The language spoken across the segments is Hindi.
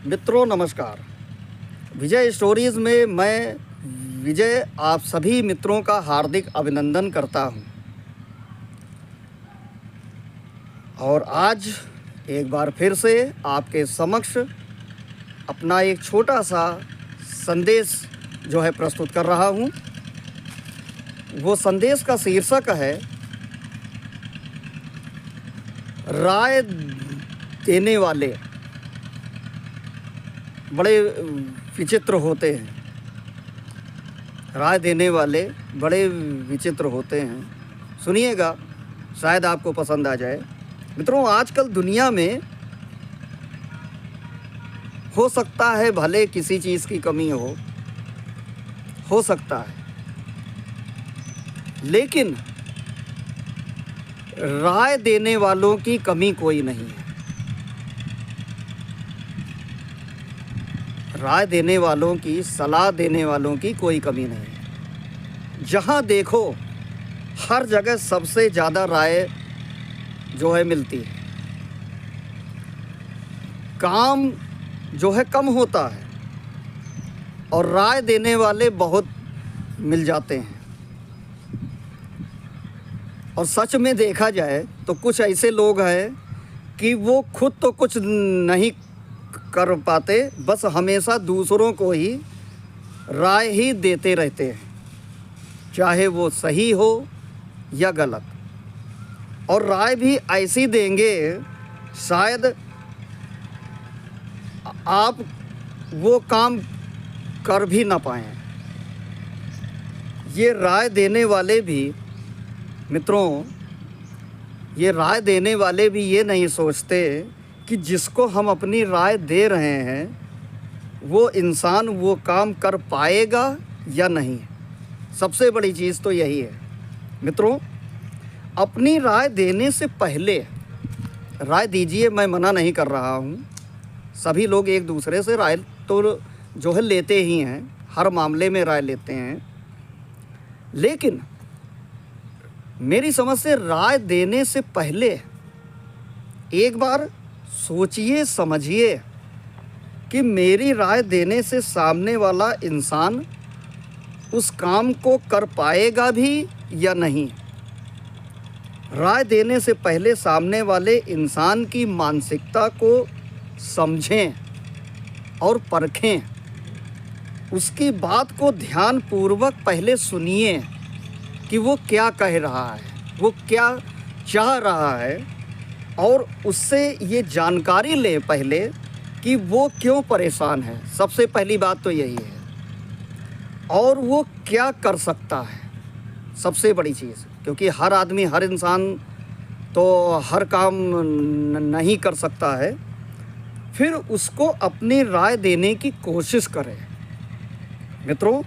मित्रों नमस्कार। विजय स्टोरीज़ में मैं विजय आप सभी मित्रों का हार्दिक अभिनंदन करता हूं। और आज एक बार फिर से आपके समक्ष अपना एक छोटा सा संदेश जो है प्रस्तुत कर रहा हूं। वो संदेश का शीर्षक है राय देने वाले बड़े विचित्र होते हैं। राय देने वाले बड़े विचित्र होते हैं। सुनिएगा, शायद आपको पसंद आ जाए। मित्रों, आजकल दुनिया में हो सकता है भले किसी चीज़ की कमी हो सकता है, लेकिन राय देने वालों की कमी कोई नहीं है। राय देने वालों की, सलाह देने वालों की कोई कमी नहीं है। जहाँ देखो हर जगह सबसे ज़्यादा राय जो है मिलती है। काम जो है कम होता है और राय देने वाले बहुत मिल जाते हैं। और सच में देखा जाए तो कुछ ऐसे लोग हैं कि वो खुद तो कुछ नहीं कर पाते, बस हमेशा दूसरों को ही राय ही देते रहते हैं, चाहे वो सही हो या गलत। और राय भी ऐसी देंगे शायद आप वो काम कर भी ना पाएं। ये राय देने वाले भी मित्रों, ये राय देने वाले भी ये नहीं सोचते कि जिसको हम अपनी राय दे रहे हैं वो इंसान वो काम कर पाएगा या नहीं। सबसे बड़ी चीज़ तो यही है। मित्रों, अपनी राय देने से पहले राय दीजिए, मैं मना नहीं कर रहा हूँ। सभी लोग एक दूसरे से राय तो जो है लेते ही हैं, हर मामले में राय लेते हैं। लेकिन मेरी समझ से राय देने से पहले एक बार सोचिए, समझिए कि मेरी राय देने से सामने वाला इंसान उस काम को कर पाएगा भी या नहीं। राय देने से पहले सामने वाले इंसान की मानसिकता को समझें और परखें। उसकी बात को ध्यानपूर्वक पहले सुनिए कि वो क्या कह रहा है, वो क्या चाह रहा है, और उससे ये जानकारी लें पहले कि वो क्यों परेशान है। सबसे पहली बात तो यही है। और वो क्या कर सकता है, सबसे बड़ी चीज़, क्योंकि हर आदमी, हर इंसान तो हर काम नहीं कर सकता है। फिर उसको अपनी राय देने की कोशिश करें। मित्रों,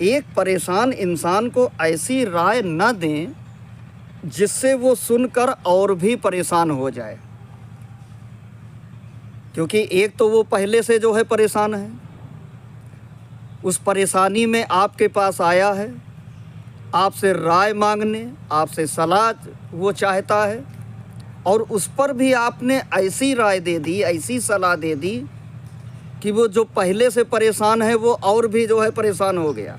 एक परेशान इंसान को ऐसी राय न दें जिससे वो सुनकर और भी परेशान हो जाए, क्योंकि एक तो वो पहले से जो है परेशान है, उस परेशानी में आपके पास आया है, आपसे राय मांगने, आपसे सलाह वो चाहता है, और उस पर भी आपने ऐसी राय दे दी, ऐसी सलाह दे दी कि वो जो पहले से परेशान है वो और भी जो है परेशान हो गया।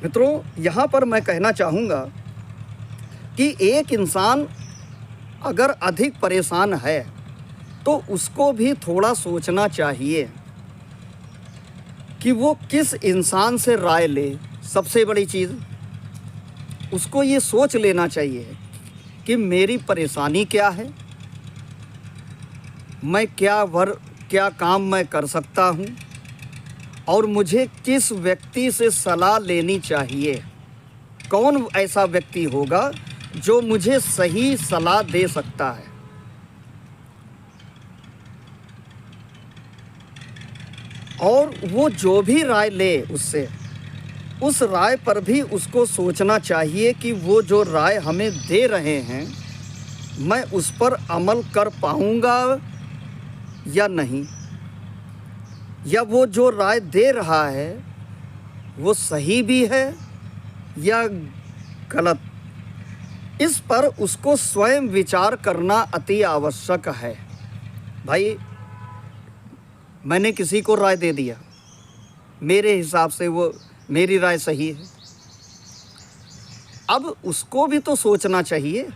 मित्रों, यहाँ पर मैं कहना चाहूँगा कि एक इंसान अगर अधिक परेशान है तो उसको भी थोड़ा सोचना चाहिए कि वो किस इंसान से राय ले। सबसे बड़ी चीज़, उसको ये सोच लेना चाहिए कि मेरी परेशानी क्या है, मैं क्या काम मैं कर सकता हूँ, और मुझे किस व्यक्ति से सलाह लेनी चाहिए। कौन ऐसा व्यक्ति होगा जो मुझे सही सलाह दे सकता है। और वो जो भी राय ले उससे, उस राय पर भी उसको सोचना चाहिए कि वो जो राय हमें दे रहे हैं मैं उस पर अमल कर पाऊंगा या नहीं, या वो जो राय दे रहा है वो सही भी है या गलत। इस पर उसको स्वयं विचार करना अति आवश्यक है। भाई, मैंने किसी को राय दे दिया, मेरे हिसाब से वो मेरी राय सही है। अब उसको भी तो सोचना चाहिए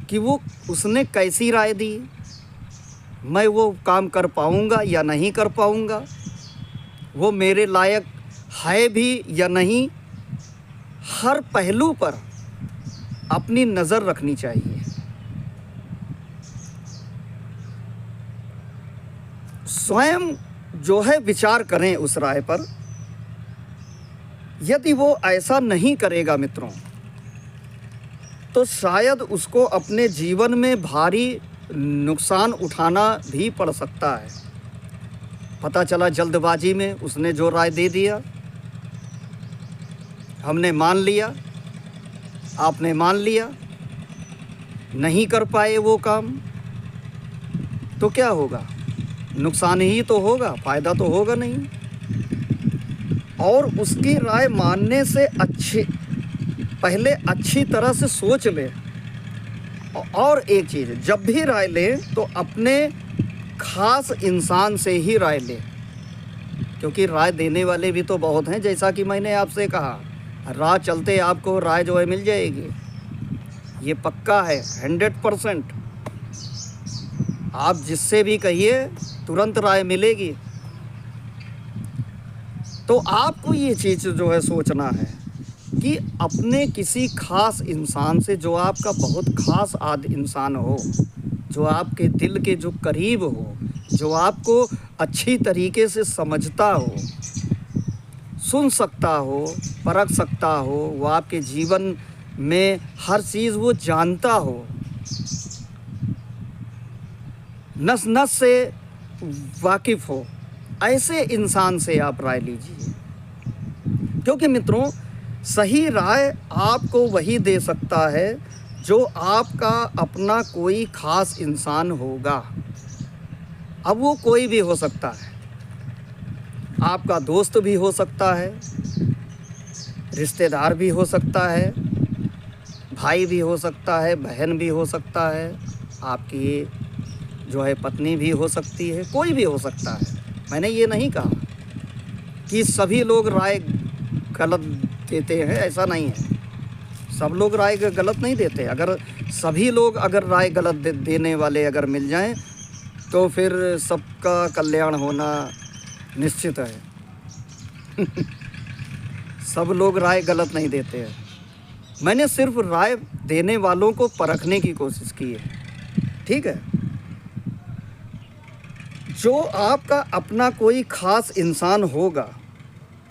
कि वो उसने कैसी राय दी, मैं वो काम कर पाऊँगा या नहीं कर पाऊँगा, वो मेरे लायक है भी या नहीं। हर पहलू पर अपनी नज़र रखनी चाहिए। स्वयं जो है विचार करें उस राय पर। यदि वो ऐसा नहीं करेगा मित्रों, तो शायद उसको अपने जीवन में भारी नुकसान उठाना भी पड़ सकता है। पता चला जल्दबाजी में उसने जो राय दे दिया, हमने मान लिया, आपने मान लिया, नहीं कर पाए वो काम, तो क्या होगा? नुकसान ही तो होगा, फ़ायदा तो होगा नहीं। और उसकी राय मानने से पहले अच्छी तरह से सोच ले। और एक चीज़, जब भी राय ले तो अपने ख़ास इंसान से ही राय ले, क्योंकि राय देने वाले भी तो बहुत हैं। जैसा कि मैंने आपसे कहा, राह चलते आपको राय जो है मिल जाएगी, ये पक्का है 100%। आप जिससे भी कहिए तुरंत राय मिलेगी। तो आपको ये चीज़ जो है सोचना है कि अपने किसी खास इंसान से, जो आपका बहुत खास इंसान हो, जो आपके दिल के जो करीब हो, जो आपको अच्छी तरीके से समझता हो, सुन सकता हो, परख सकता हो, वो आपके जीवन में हर चीज़ वो जानता हो, नस नस से वाकिफ़ हो, ऐसे इंसान से आप राय लीजिए। क्योंकि मित्रों, सही राय आपको वही दे सकता है जो आपका अपना कोई ख़ास इंसान होगा। अब वो कोई भी हो सकता है, आपका दोस्त भी हो सकता है, रिश्तेदार भी हो सकता है, भाई भी हो सकता है, बहन भी हो सकता है, आपकी जो है पत्नी भी हो सकती है, कोई भी हो सकता है। मैंने ये नहीं कहा कि सभी लोग राय गलत देते हैं, ऐसा नहीं है। सब लोग राय गलत नहीं देते। अगर सभी लोग अगर राय गलत देने वाले अगर मिल जाएं, तो फिर सबका कल्याण होना निश्चित है। सब लोग राय गलत नहीं देते हैं। मैंने सिर्फ राय देने वालों को परखने की कोशिश की है, ठीक है। जो आपका अपना कोई ख़ास इंसान होगा,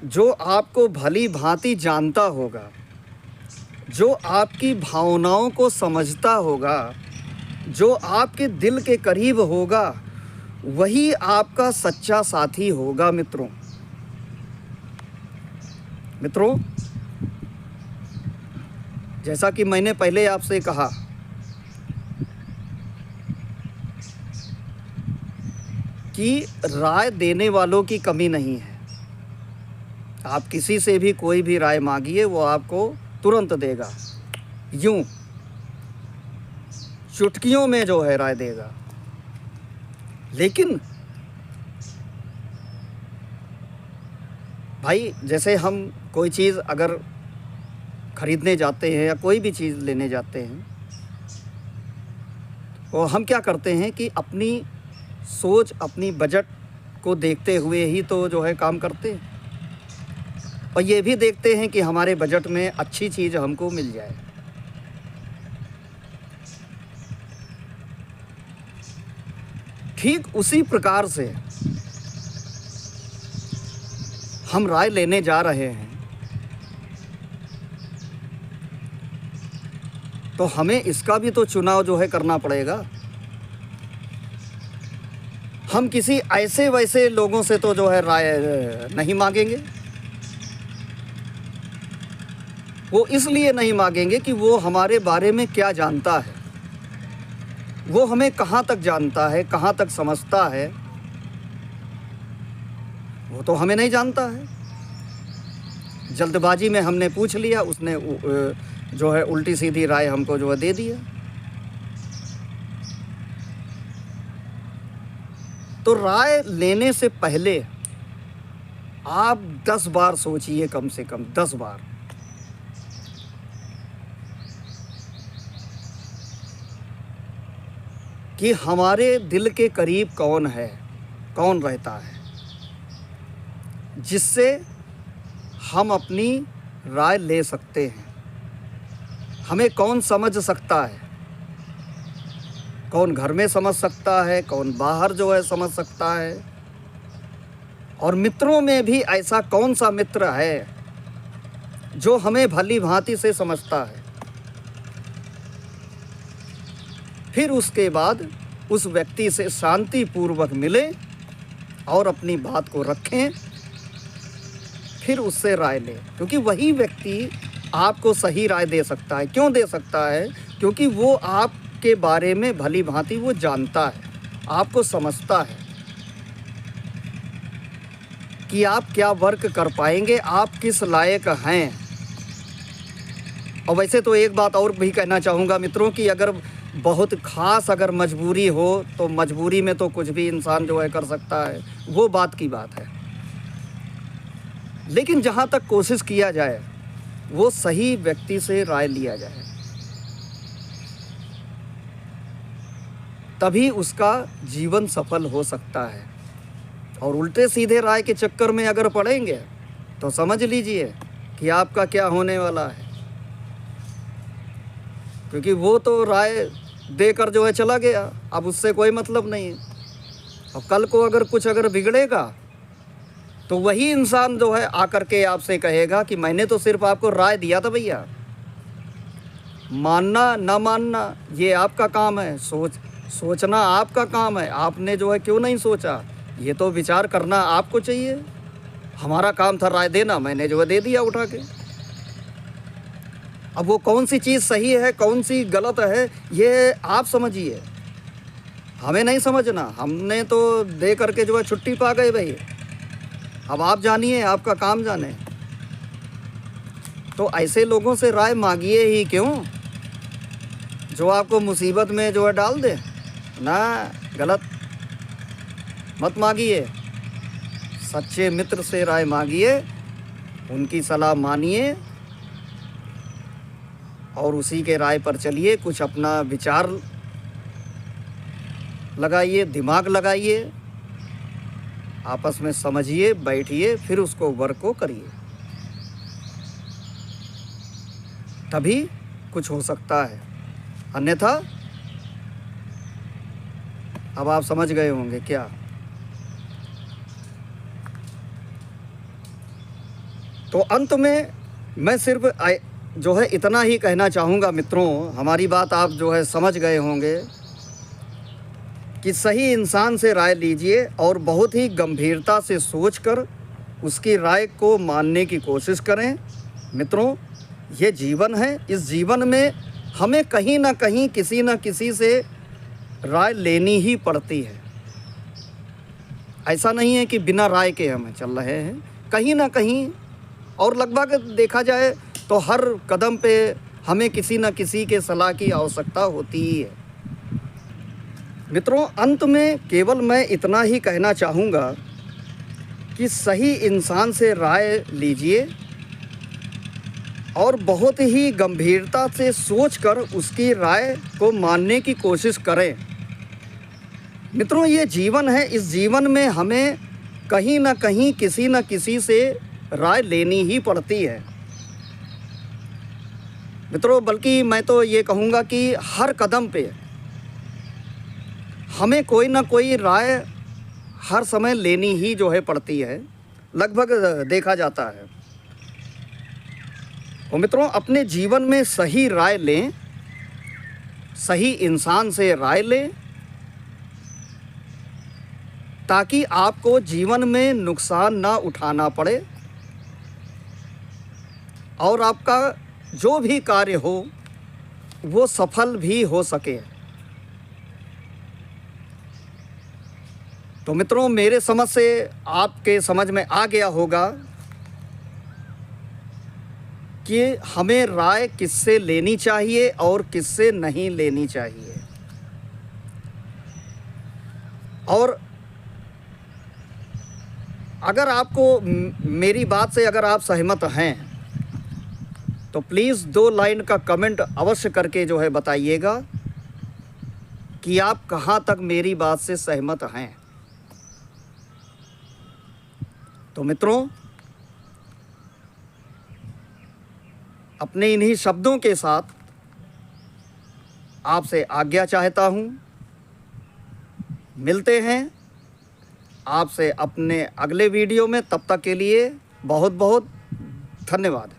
जो आपको भली भांति जानता होगा, जो आपकी भावनाओं को समझता होगा, जो आपके दिल के करीब होगा, वही आपका सच्चा साथी होगा मित्रों। जैसा कि मैंने पहले आपसे कहा कि राय देने वालों की कमी नहीं है। आप किसी से भी कोई भी राय मांगिए, वो आपको तुरंत देगा, यूं चुटकियों में जो है राय देगा। लेकिन भाई, जैसे हम कोई चीज़ अगर खरीदने जाते हैं या कोई भी चीज़ लेने जाते हैं, और हम क्या करते हैं कि अपनी सोच, अपनी बजट को देखते हुए ही तो जो है काम करते हैं, और ये भी देखते हैं कि हमारे बजट में अच्छी चीज़ हमको मिल जाए। ठीक उसी प्रकार से हम राय लेने जा रहे हैं, तो हमें इसका भी तो चुनाव जो है करना पड़ेगा। हम किसी ऐसे वैसे लोगों से तो जो है राय नहीं मांगेंगे। वो इसलिए नहीं मांगेंगे कि वो हमारे बारे में क्या जानता है, वो हमें कहाँ तक जानता है, कहाँ तक समझता है, वो तो हमें नहीं जानता है। जल्दबाजी में हमने पूछ लिया, उसने जो है उल्टी सीधी राय हमको जो है दे दिया। तो राय लेने से पहले आप 10 बार सोचिए, कम से कम 10 बार। कि हमारे दिल के करीब कौन है, कौन रहता है, जिससे हम अपनी राय ले सकते हैं। हमें कौन समझ सकता है, कौन घर में समझ सकता है, कौन बाहर जो है समझ सकता है। और मित्रों में भी ऐसा कौन सा मित्र है जो हमें भली भांति से समझता है। फिर उसके बाद उस व्यक्ति से शांतिपूर्वक मिलें और अपनी बात को रखें, फिर उससे राय लें, क्योंकि वही व्यक्ति आपको सही राय दे सकता है। क्यों दे सकता है? क्योंकि वो आपके बारे में भली भांति वो जानता है, आपको समझता है कि आप क्या वर्क कर पाएंगे, आप किस लायक हैं। और वैसे तो एक बात और भी कहना चाहूँगा मित्रों कि अगर बहुत ख़ास अगर मजबूरी हो तो मजबूरी में तो कुछ भी इंसान जो है कर सकता है, वो बात की बात है। लेकिन जहाँ तक कोशिश किया जाए वो सही व्यक्ति से राय लिया जाए, तभी उसका जीवन सफल हो सकता है। और उल्टे सीधे राय के चक्कर में अगर पड़ेंगे तो समझ लीजिए कि आपका क्या होने वाला है। क्योंकि वो तो राय देकर जो है चला गया, अब उससे कोई मतलब नहीं है। और कल को अगर कुछ अगर बिगड़ेगा तो वही इंसान जो है आकर के आपसे कहेगा कि मैंने तो सिर्फ आपको राय दिया था भैया, मानना ना मानना ये आपका काम है, सोचना आपका काम है। आपने जो है क्यों नहीं सोचा, ये तो विचार करना आपको चाहिए। हमारा काम था राय देना, मैंने जो है दे दिया उठा के। अब वो कौन सी चीज़ सही है, कौन सी गलत है, ये आप समझिए, हमें नहीं समझना। हमने तो दे करके जो है छुट्टी पा गए भाई। अब आप जानिए, आपका काम जाने। तो ऐसे लोगों से राय मांगिए ही क्यों जो आपको मुसीबत में जो है डाल दे ना। गलत मत मांगिए, सच्चे मित्र से राय मांगिए, उनकी सलाह मानिए और उसी के राय पर चलिए। कुछ अपना विचार लगाइए, दिमाग लगाइए, आपस में समझिए, बैठिए, फिर उसको वर्क को करिए, तभी कुछ हो सकता है। अन्यथा अब आप समझ गए होंगे क्या। तो अंत में मैं सिर्फ जो है इतना ही कहना चाहूँगा मित्रों, हमारी बात आप जो है समझ गए होंगे कि सही इंसान से राय लीजिए और बहुत ही गंभीरता से सोचकर उसकी राय को मानने की कोशिश करें। मित्रों, ये जीवन है, इस जीवन में हमें कहीं ना कहीं किसी न किसी से राय लेनी ही पड़ती है। ऐसा नहीं है कि बिना राय के हम चल रहे हैं, कहीं ना कहीं। और लगभग देखा जाए तो हर कदम पे हमें किसी न किसी के सलाह की आवश्यकता होती ही है। मित्रों, अंत में केवल मैं इतना ही कहना चाहूँगा कि सही इंसान से राय लीजिए और बहुत ही गंभीरता से सोचकर उसकी राय को मानने की कोशिश करें। मित्रों, ये जीवन है, इस जीवन में हमें कहीं ना कहीं किसी न किसी से राय लेनी ही पड़ती है मित्रों। बल्कि मैं तो ये कहूँगा कि हर कदम पे हमें कोई ना कोई राय हर समय लेनी ही जो है पड़ती है, लगभग देखा जाता है। तो मित्रों, अपने जीवन में सही राय लें, सही इंसान से राय लें, ताकि आपको जीवन में नुकसान ना उठाना पड़े और आपका जो भी कार्य हो वो सफल भी हो सके। तो मित्रों, मेरे समझ से आपके समझ में आ गया होगा कि हमें राय किससे लेनी चाहिए और किससे नहीं लेनी चाहिए। और अगर आपको मेरी बात से अगर आप सहमत हैं तो प्लीज़ 2 लाइन का कमेंट अवश्य करके जो है बताइएगा कि आप कहाँ तक मेरी बात से सहमत हैं। तो मित्रों, अपने इन्हीं शब्दों के साथ आपसे आज्ञा चाहता हूँ। मिलते हैं आपसे अपने अगले वीडियो में। तब तक के लिए बहुत बहुत धन्यवाद।